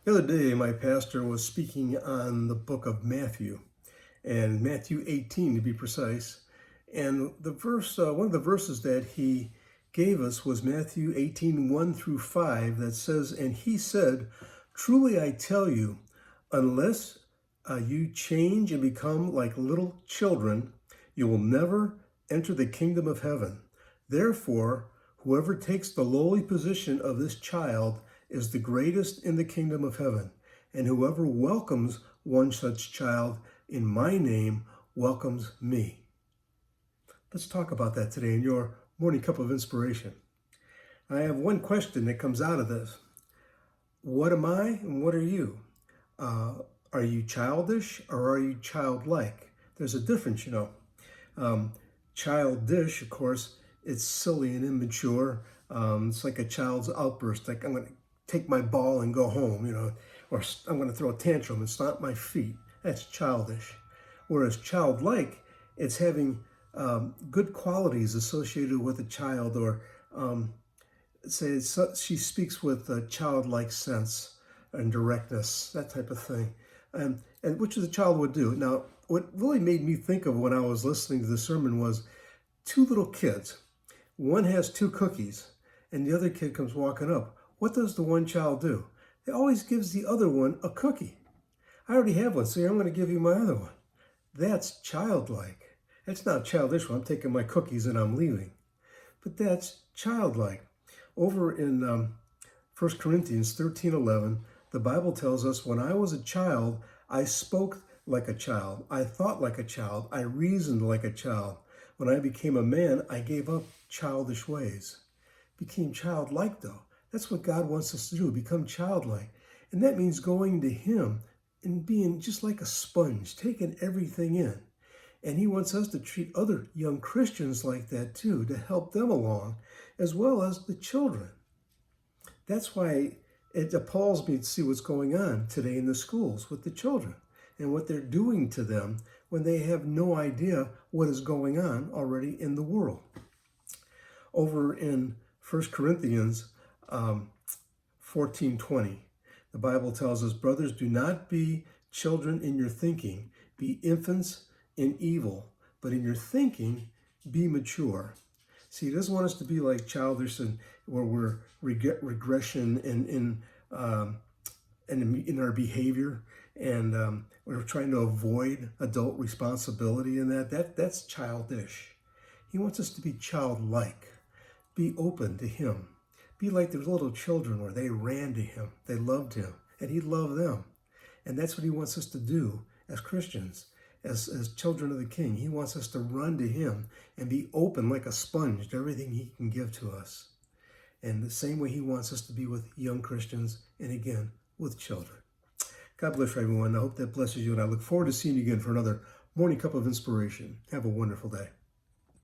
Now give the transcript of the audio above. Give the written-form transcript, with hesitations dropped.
The other day, my pastor was speaking on the book of Matthew, and Matthew 18 to be precise. And the verse, one of the verses that he gave us was Matthew 18, 1 through 5, that says, "And he said, truly I tell you, unless you change and become like little children, you will never enter the kingdom of heaven. Therefore, whoever takes the lowly position of this child is the greatest in the kingdom of heaven, and whoever welcomes one such child in my name welcomes me." Let's talk about that today in your morning cup of inspiration. I have one question that comes out of this. What am I and what are you? Are you childish or are you childlike? There's a difference, Childish, of course, it's silly and immature. It's like a child's outburst, like I'm going to take my ball and go home, or I'm going to throw a tantrum and stomp my feet. That's childish. Whereas childlike, it's having good qualities associated with a child, or she speaks with a childlike sense and directness, that type of thing, and which a child would do. Now, what really made me think of when I was listening to the sermon was two little kids. One has two cookies, and the other kid comes walking up. What does the one child do? It always gives the other one a cookie. I already have one, so I'm going to give you my other one. That's childlike. That's not childish when I'm taking my cookies and I'm leaving. But that's childlike. Over in 1 Corinthians 13:11, the Bible tells us, "When I was a child, I spoke like a child. I thought like a child. I reasoned like a child. When I became a man, I gave up childish ways." Became childlike, though. That's what God wants us to do, become childlike. And that means going to Him and being just like a sponge, taking everything in. And He wants us to treat other young Christians like that too, to help them along, as well as the children. That's why it appalls me to see what's going on today in the schools with the children and what they're doing to them when they have no idea what is going on already in the world. Over in 1 Corinthians 14:20, the Bible tells us, "Brothers, do not be children in your thinking. Be infants in evil, but in your thinking, be mature." See, He doesn't want us to be like childish and where we're regression in our behavior, and we're trying to avoid adult responsibility in that's childish. He wants us to be childlike, be open to Him, be like the little children where they ran to Him, they loved Him, and He loved them. And that's what He wants us to do as Christians, as children of the King. He wants us to run to Him and be open like a sponge to everything He can give to us. And the same way He wants us to be with young Christians and, again, with children. God bless you, everyone. I hope that blesses you, and I look forward to seeing you again for another Morning Cup of Inspiration. Have a wonderful day.